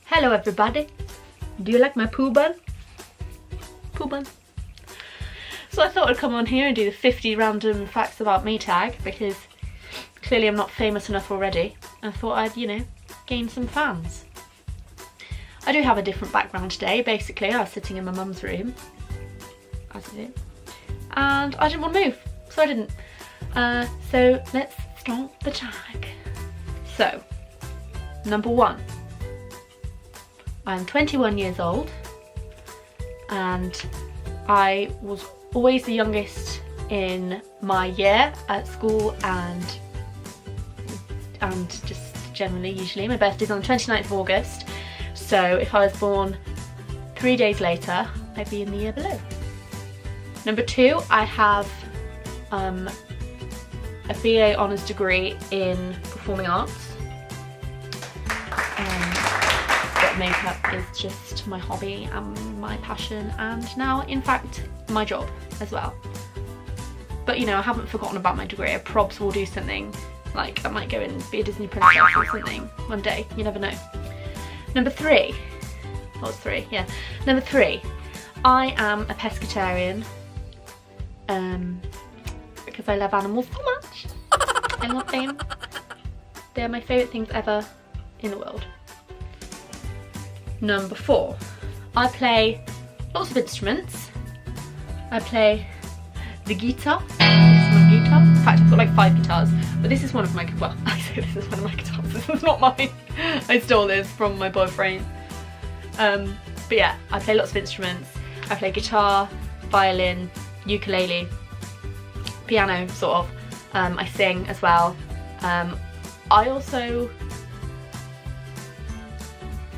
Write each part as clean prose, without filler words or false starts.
Hello everybody. Do you like my poo bun? Poo bun. So I thought I'd come on here and do the 50 random facts about me tag, because clearly I'm not famous enough already. I thought I'd, you know, gain some fans. I do have a different background today. Basically, I was sitting in my mum's room, as I do, and I didn't want to move, so I didn't. So let's start the tag. So, number 1. I'm 21 years old and I was always the youngest in my year at school and just generally, usually. My birthday's on the 29th of August, so if I was born 3 days later, I'd be in the year below. Number 2, I have a BA honours degree in performing arts. But makeup is just my hobby and my passion, and now in fact my job as well. But you know, I haven't forgotten about my degree. I probs will do something, like I might go and be a Disney princess or something one day, you never know. Number 3, that was 3, yeah. Number 3, I am a pescatarian because I love animals so much. I love them. They're my favourite things ever in the world. Number 4, I play lots of instruments. I play the guitar. This is my guitar. In fact, I've got like 5 guitars, but this is one of my, well, I say this is one of my guitars, this is not mine. I stole this from my boyfriend. But yeah, I play lots of instruments. I play guitar, violin, ukulele, piano, sort of. I sing as well. I also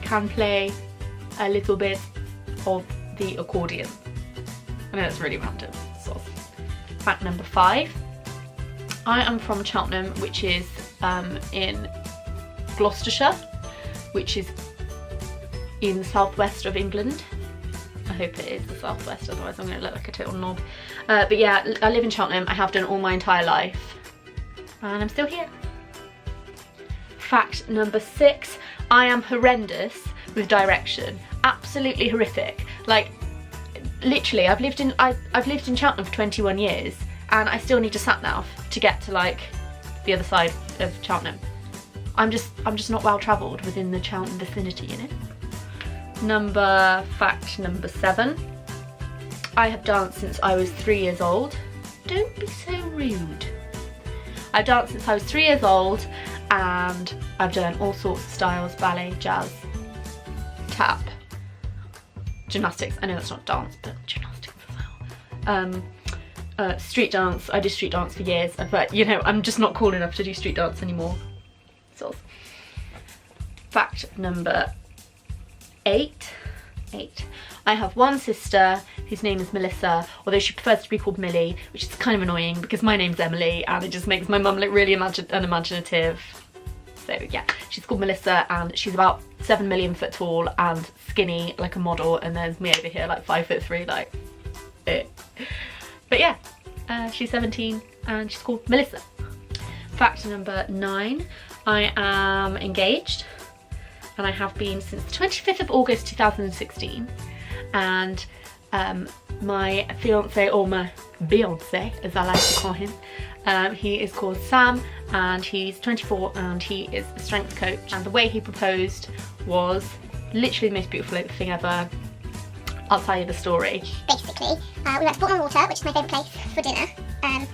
can play a little bit of the accordion. I know that's really random, sort of. Fact number 5, I am from Cheltenham, which is in Gloucestershire, which is in the southwest of England. I hope it is the southwest, otherwise I'm going to look like a total knob. But yeah, I live in Cheltenham. I have done all my entire life, and I'm still here. Fact number 6, I am horrendous with direction. Absolutely horrific. Like, literally, I've lived in Cheltenham for 21 years, and I still need a sat nav to get to like the other side of Cheltenham. I'm just not well travelled within the Cheltenham vicinity, you know. Fact number 7, I have danced since I was 3 years old. Don't be so rude. I've danced since I was 3 years old, and I've done all sorts of styles: ballet, jazz, tap, gymnastics. I know that's not dance, but gymnastics as well. Street dance. I did street dance for years, but you know, I'm just not cool enough to do street dance anymore. So, fact number 8. I have one sister whose name is Melissa, although she prefers to be called Millie, which is kind of annoying because my name's Emily and it just makes my mum look really unimaginative. So yeah, she's called Melissa and she's about 7 million foot tall and skinny like a model, and there's me over here like 5'3", like But yeah, she's 17 and she's called Melissa. Fact number 9, I am engaged, and I have been since the 25th of August 2016, and my fiance, or my Beyonce as I like to call him, he is called Sam and he's 24 and he is a strength coach, and the way he proposed was literally the most beautiful thing ever. I'll tell you the story. Basically, we went to Portland Water, which is my favourite place, for dinner, and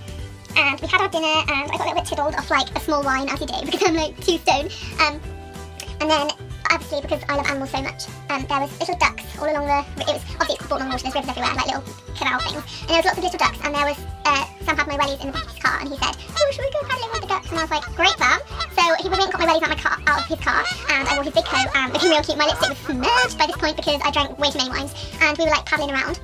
we had our dinner and I got a little bit tiddled off like a small wine, as you do, because I'm like 2 stone, and then obviously, because I love animals so much, there was little ducks all along it's called Portland Water, there's rivers everywhere, like little canal things, and there was lots of little ducks, and there was, Sam had my wellies in the back of his car, and he said, oh, should we go paddling with the ducks? And I was like, great, Sam. So he went and got my wellies out of his car, and I wore his big coat, and looking real cute. My lipstick was smudged by this point because I drank way too many wines, and we were like paddling around,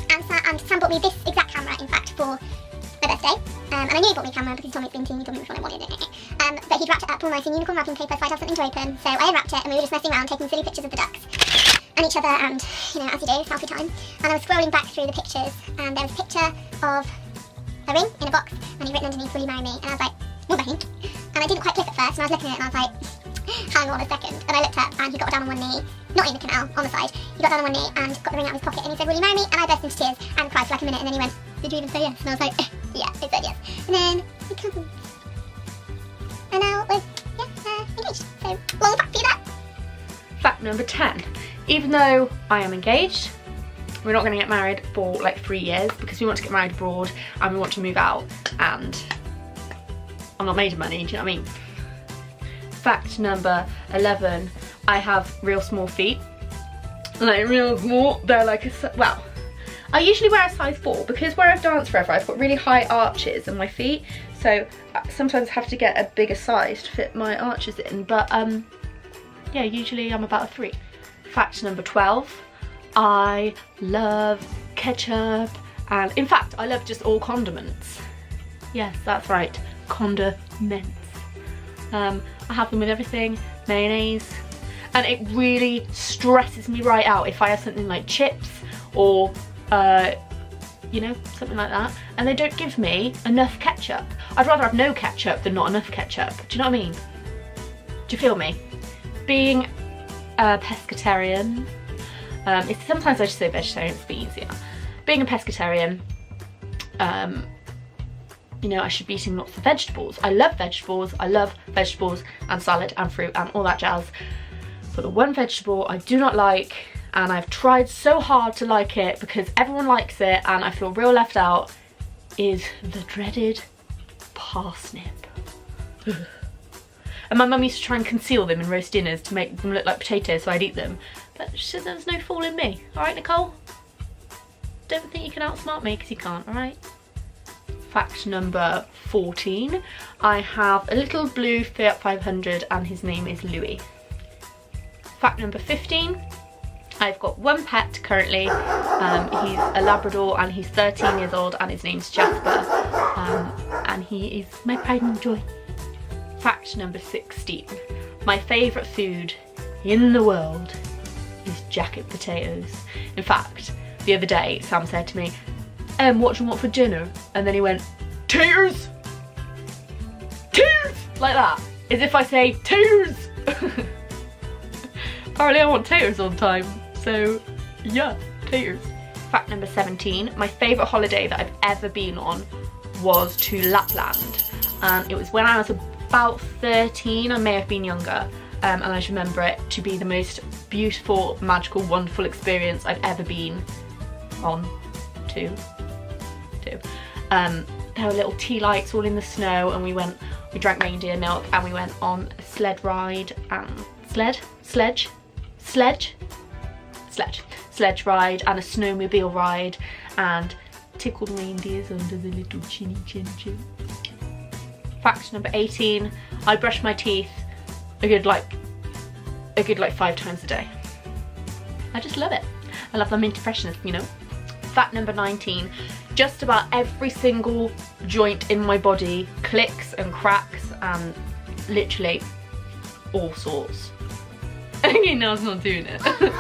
and Sam bought me this exact camera, in fact, for my birthday, and I knew he bought me a camera because he told me it's been he told me which one I wanted it. But he'd wrapped it up all nice in unicorn wrapping paper, so I'd have something to open, so I unwrapped it and we were just messing around taking silly pictures of the ducks and each other, and you know, as you do, selfie time. And I was scrolling back through the pictures, and there was a picture of a ring in a box, and he'd written underneath, will you marry me? And I was like, oh, thank. And I didn't quite click at first, and I was looking at it and I was like, hang on a second. And I looked up and he got down on one knee, not in the canal, on the side. He got down on one knee and got the ring out of his pocket and he said, will you marry me? And I burst into tears and cried for like a minute and then he went, did you even say yes? And I was like, yeah, I said yes. And then we cuddled. And now we're, engaged. So, long fact for you there. Fact number 10. Even though I am engaged, we're not going to get married for like 3 years because we want to get married abroad and we want to move out, and I'm not made of money, do you know what I mean? Fact number 11. I have real small feet. Like real small. They're like well, I usually wear a size 4 because where I've danced forever I've got really high arches in my feet, so sometimes I have to get a bigger size to fit my arches in, but yeah, usually I'm about a 3. Fact number 12. I love ketchup, and in fact I love just all condiments. Yes, that's right, condiments. I have them with everything, mayonnaise, and it really stresses me right out if I have something like chips or you know, something like that, and they don't give me enough ketchup. I'd rather have no ketchup than not enough ketchup. Do you know what I mean? Do you feel me? Being a pescatarian, sometimes I just say vegetarian to be easier. Being a pescatarian, you know, I should be eating lots of vegetables. I love vegetables and salad and fruit and all that jazz. But the one vegetable I do not like, and I've tried so hard to like it because everyone likes it and I feel real left out, is the dreaded parsnip. And my mum used to try and conceal them in roast dinners to make them look like potatoes so I'd eat them. But she said there's no fooling me. Alright, Nicole? Don't think you can outsmart me because you can't, alright? Fact number 14. I have a little blue Fiat 500 and his name is Louis. Fact number 15. I've got one pet currently. He's a Labrador and he's 13 years old and his name's Jasper. And he is my pride and joy. Fact number 16. My favourite food in the world is jacket potatoes. In fact, the other day Sam said to me, what do you want for dinner? And then he went, taters! Taters! Like that. As if I say, taters! Apparently I want taters all the time. So, yeah, taters. Fact number 17. My favourite holiday that I've ever been on was to Lapland. And it was when I was about 13, I may have been younger. And I just remember it to be the most beautiful, magical, wonderful experience I've ever been on to. There were little tea lights all in the snow, and we drank reindeer milk, and we went on a sled ride and sledge ride and a snowmobile ride, and tickled reindeers under the little chinny chin chin. Fact number 18. I brush my teeth a good like 5 times a day. I just love it. I love the minty freshness, you know. Fact number 19. Just about every single joint in my body clicks and cracks and literally all sorts. Okay, now it's not doing it. There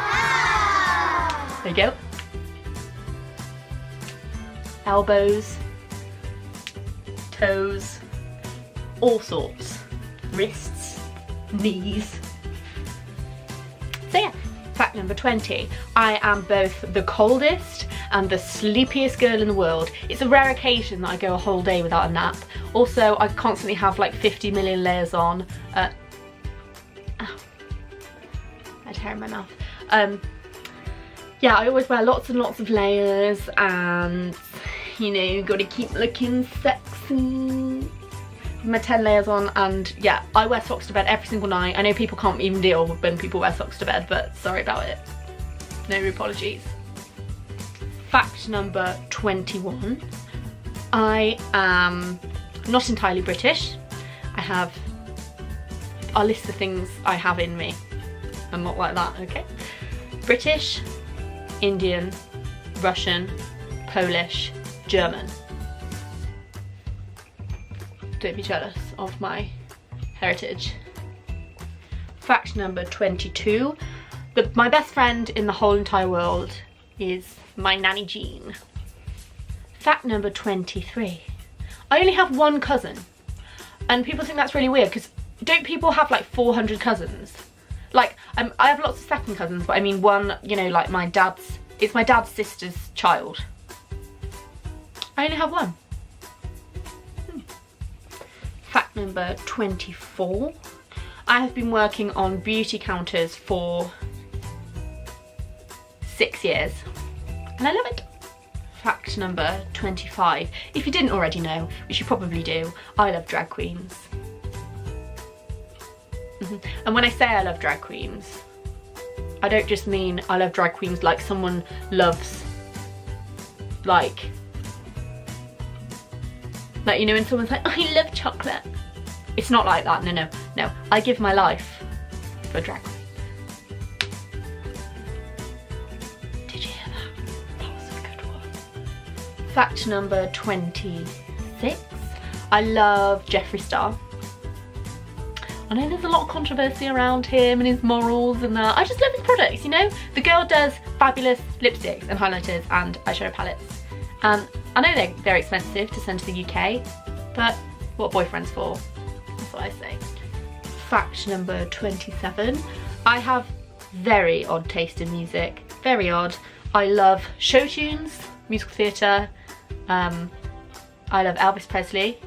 you go. Elbows, toes, all sorts. Wrists, knees. So yeah, fact number 20. I am both the coldest and the sleepiest girl in the world. It's a rare occasion that I go a whole day without a nap. Also, I constantly have like 50 million layers on. I had hair in my mouth. Yeah, I always wear lots and lots of layers, and you know, gotta keep looking sexy. My 10 layers on, and yeah, I wear socks to bed every single night. I know people can't even deal when people wear socks to bed, but sorry about it. No apologies. Fact number 21. I am not entirely British. I'll list the things I have in me. I'm not like that, okay? British, Indian, Russian, Polish, German. Don't be jealous of my heritage. Fact number 22. My best friend in the whole entire world is my nanny Jean. Fact number 23. I only have one cousin, and people think that's really weird because don't people have like 400 cousins? Like, I have lots of second cousins, but I mean one, you know, like it's my dad's sister's child. I only have one. Fact number 24. I have been working on beauty counters for 6 years and I love it. Fact number 25. If you didn't already know, which you probably do, I love drag queens. And when I say I love drag queens, I don't just mean I love drag queens like someone loves, like you know when someone's like, I love chocolate. It's not like that, no. I give my life for drag queens. Did you hear that? That was a good one. Fact number 26. I love Jeffree Star. I know there's a lot of controversy around him and his morals and that. I just love his products, you know? The girl does fabulous lipsticks and highlighters and eyeshadow palettes. I know they're expensive to send to the UK, but what are boyfriends for? That's what I say. Fact number 27. I have very odd taste in music. Very odd. I love show tunes, musical theatre. I love Elvis Presley.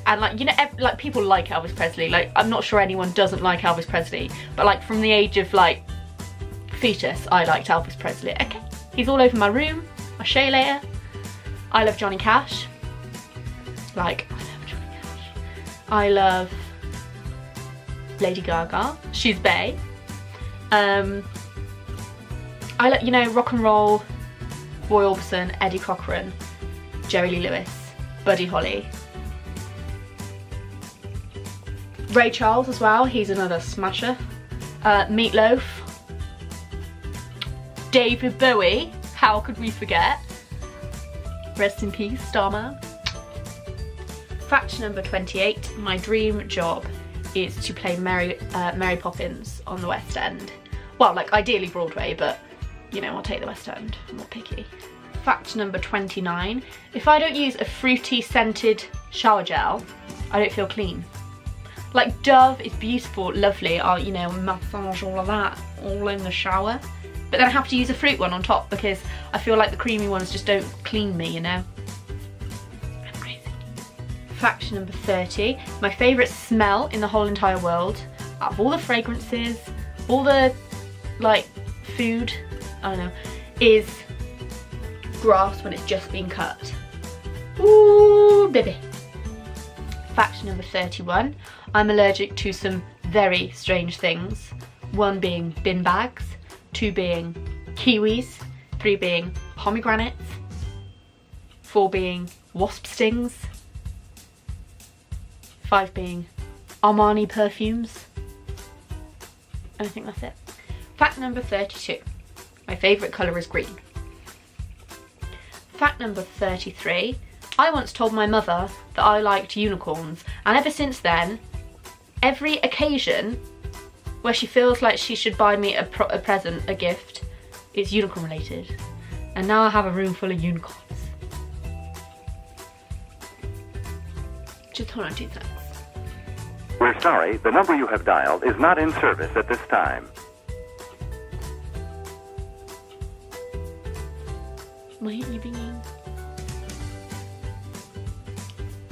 And like, you know, like people like Elvis Presley. Like, I'm not sure anyone doesn't like Elvis Presley, but like from the age of like fetus, I liked Elvis Presley. Okay, he's all over my room. I'll show you later. I love Johnny Cash. Like, I love Johnny Cash. I love Lady Gaga. She's bae. I like, you know, rock and roll, Roy Orbison, Eddie Cochran, Jerry Lee Lewis, Buddy Holly. Ray Charles as well, he's another smasher. Meatloaf. David Bowie, how could we forget? Rest in peace, Starman. Fact number 28, my dream job is to play Mary Poppins on the West End. Well, like ideally Broadway, but you know, I'll take the West End, I'm not picky. Fact number 29, if I don't use a fruity scented shower gel, I don't feel clean. Like Dove is beautiful, lovely, I'll, you know, massage all of that, all in the shower. But then I have to use a fruit one on top because I feel like the creamy ones just don't clean me, you know. I'm crazy. Fact number 30, my favourite smell in the whole entire world, out of all the fragrances, all the, like, food, I don't know, is grass when it's just been cut. Ooh, baby. Fact number 31, I'm allergic to some very strange things. 1 being bin bags, 2 being kiwis, 3 being pomegranates, 4 being wasp stings, 5 being Armani perfumes, and I think that's it. Fact number 32, my favourite colour is green. Fact number 33, I once told my mother that I liked unicorns, and ever since then, every occasion where she feels like she should buy me a present, a gift, is unicorn related. And now I have a room full of unicorns. Just hold on 2 seconds. We're sorry, the number you have dialed is not in service at this time. Why aren't you ringing?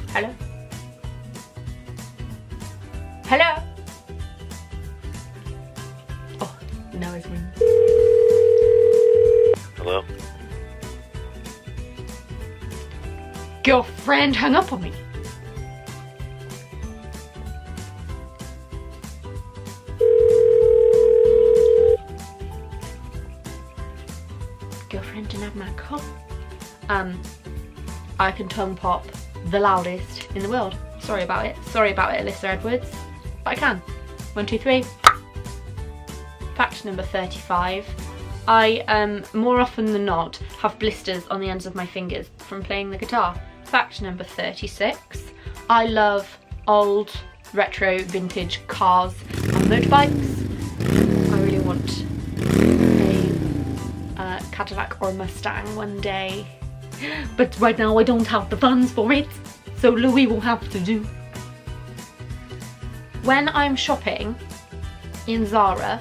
Hello? Hello? Oh, now it's ringing. Hello? Girlfriend hung up on me. Girlfriend didn't have my call. I can tongue pop the loudest in the world. Sorry about it. Sorry about it, Alyssa Edwards. But I can. 1, 2, 3. Fact number 35. I, more often than not, have blisters on the ends of my fingers from playing the guitar. Fact number 36. I love old, retro, vintage cars and motorbikes. I really want a Cadillac or a Mustang one day. But right now I don't have the funds for it, so Louis will have to do. when I'm shopping in Zara,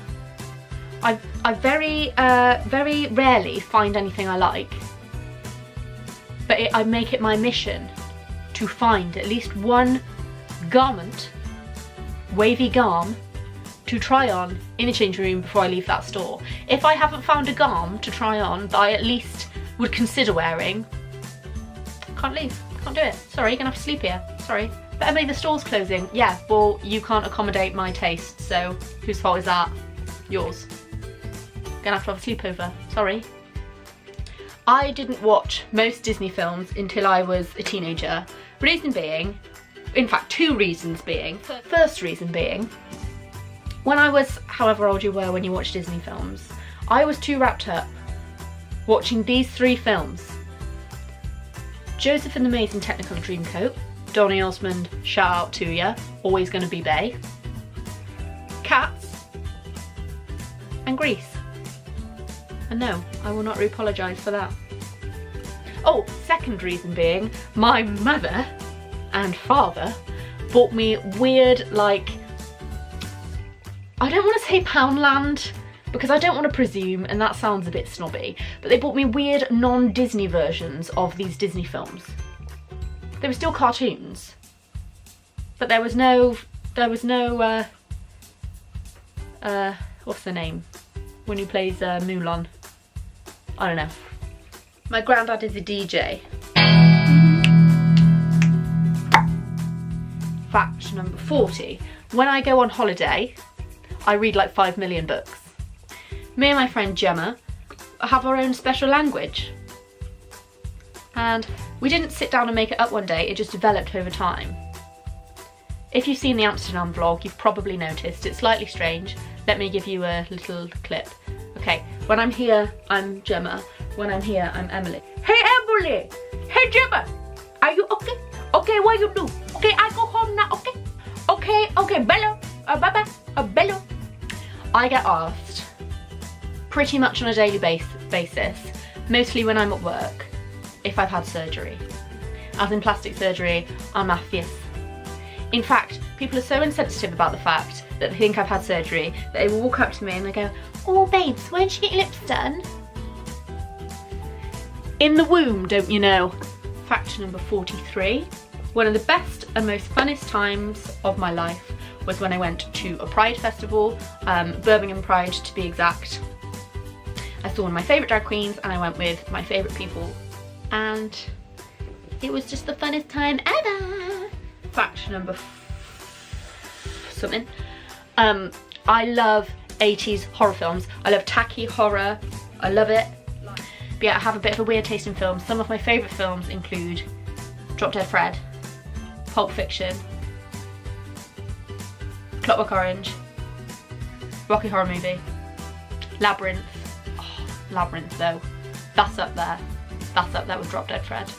I very rarely find anything I like, but I make it my mission to find at least one garment, wavy garm, to try on in the changing room before I leave that store. If I haven't found a garm to try on that I at least would consider wearing, can't leave, can't do it. Sorry, you're gonna have to sleep here, sorry. But Emily, the store's closing. Yeah, well, you can't accommodate my taste, so whose fault is that? Yours. Gonna have to have a sleepover, sorry. I didn't watch most Disney films until I was a teenager. Reason being, in fact, two reasons being. First reason being, when I was however old you were when you watched Disney films, I was too wrapped up watching these three films. Joseph and the Amazing Technicolor Dreamcoat, Donny Osmond, shout out to ya, always gonna be bae. Cats, and Grease. And no, I will not apologise for that. Oh, second reason being, my mother and father bought me weird, like, I don't want to say Poundland, because I don't want to presume, and that sounds a bit snobby, but they bought me weird non-Disney versions of these Disney films. They were still cartoons, but there was no, what's the name? When he plays Mulan. I don't know. My granddad is a DJ. Fact number 40. When I go on holiday, I read like 5 million books. Me and my friend Gemma have our own special language. And we didn't sit down and make it up one day, it just developed over time. If you've seen the Amsterdam vlog, you've probably noticed it's slightly strange. Let me give you a little clip. Okay, when I'm here, I'm Gemma. When I'm here, I'm Emily. Hey Emily! Hey Gemma! Are you okay? Okay, what you do? Okay, I go home now, okay? Okay, bello. Bye-bye, bello. I get asked pretty much on a daily basis, mostly when I'm at work, if I've had surgery. As in plastic surgery, I'm Matthews. In fact, people are so insensitive about the fact that they think I've had surgery that they will walk up to me and they go, oh babes, where did you get your lips done? In the womb, don't you know? Fact number 43. One of the best and most funnest times of my life was when I went to a Pride festival, Birmingham Pride to be exact. I saw one of my favourite drag queens and I went with my favourite people and it was just the funnest time ever. Fact number something. I love 80s horror films. I love tacky horror. I love it. But yeah, I have a bit of a weird taste in films. Some of my favourite films include Drop Dead Fred, Pulp Fiction, Clockwork Orange, Rocky Horror Movie, Labyrinth. Oh, Labyrinth though, that's up there. That's up there with Drop Dead Fred.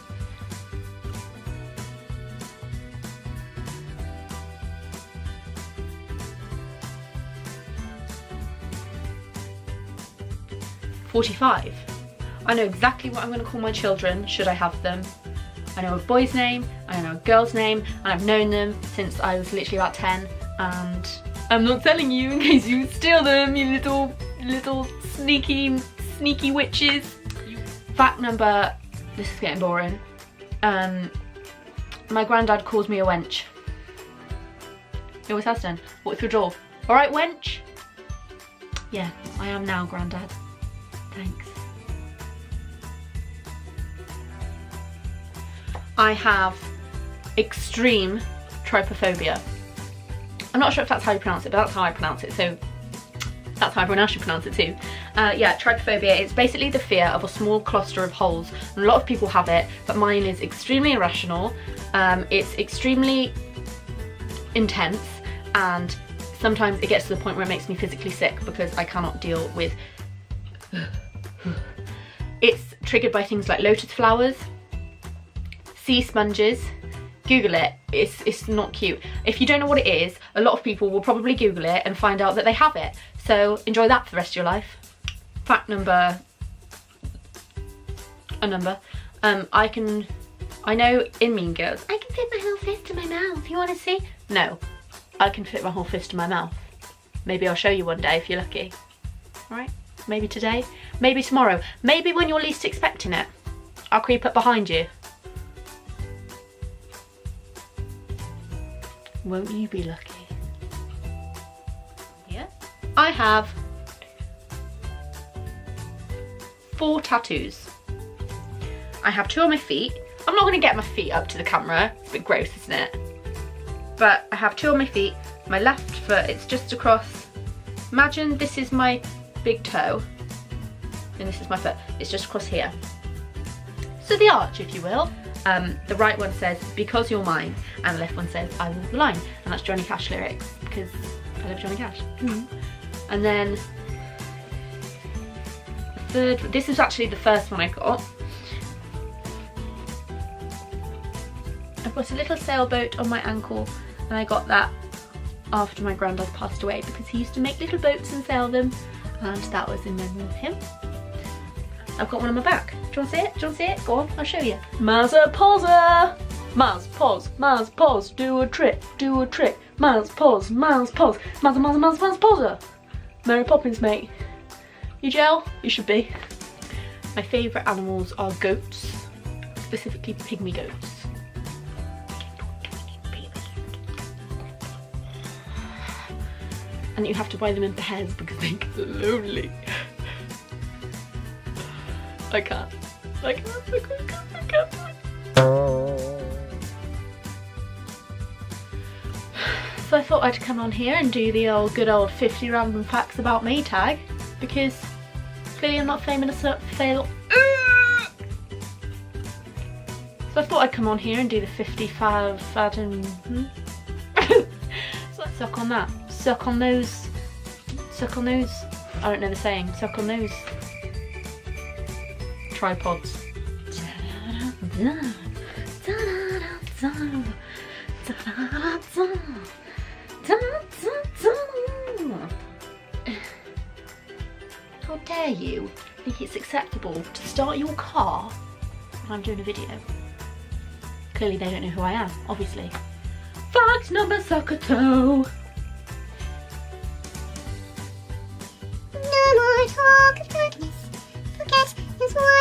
"45. I know exactly what I'm going to call my children should I have them. I know a boy's name, I know a girl's name, and I've known them since I was literally about 10, and I'm not telling you in case you steal them, you little sneaky witches." Fact number, this is getting boring, my granddad calls me a wench. He always has done. What through door? Alright wench? Yeah, I am now, granddad. Thanks. I have extreme trypophobia. I'm not sure if that's how you pronounce it, but that's how I pronounce it, so that's how everyone else should pronounce it too. Yeah, trypophobia, it's basically the fear of a small cluster of holes. And a lot of people have it, but mine is extremely irrational. It's extremely intense, and sometimes it gets to the point where it makes me physically sick because I cannot deal with... It's triggered by things like lotus flowers, sea sponges. Google it, it's not cute. If you don't know what it is, a lot of people will probably Google it and find out that they have it. So enjoy that for the rest of your life. Fact number, I know in Mean Girls, I can fit my whole fist in my mouth, you wanna see? No, I can fit my whole fist in my mouth. Maybe I'll show you one day if you're lucky. Alright, maybe today, maybe tomorrow, maybe when you're least expecting it. I'll creep up behind you. Won't you be lucky? Yeah. I have 4 tattoos. I have 2 on my feet. I'm not going to get my feet up to the camera. It's a bit gross, isn't it? But I have 2 on my feet. My left foot, it's just across. Imagine this is my big toe. And this is my foot. It's just across here. So the arch, if you will. The right one says, because you're mine. And the left one says, I walk the line. And that's Johnny Cash lyrics, because I love Johnny Cash. And then the third, this is actually the first one I got. I've got a little sailboat on my ankle, and I got that after my granddad passed away because he used to make little boats and sail them, and that was in memory of him. I've got one on my back. Do you want to see it? Do you want to see it? Go on, I'll show you. Mazza Pozza! Maz, pause, do a trick, do a trick. Maz, pause, Mazza, Pozza! Mary Poppins, mate. You gel? You should be. My favourite animals are goats, specifically pygmy goats. And you have to buy them in pairs because they get lonely. I can't. So I thought I'd come on here and do the good old 50 random facts about me tag, because clearly I'm not famous enough to fail. So I thought I'd come on here and do the 55 So let's suck on that. Suck on those. Suck on those. I don't know the saying. Suck on those. Tripods. How dare you think it's acceptable to start your car when I'm doing a video? Clearly they don't know who I am, obviously. Fact number suck a toe. No more talk of darkness. Forget his wine.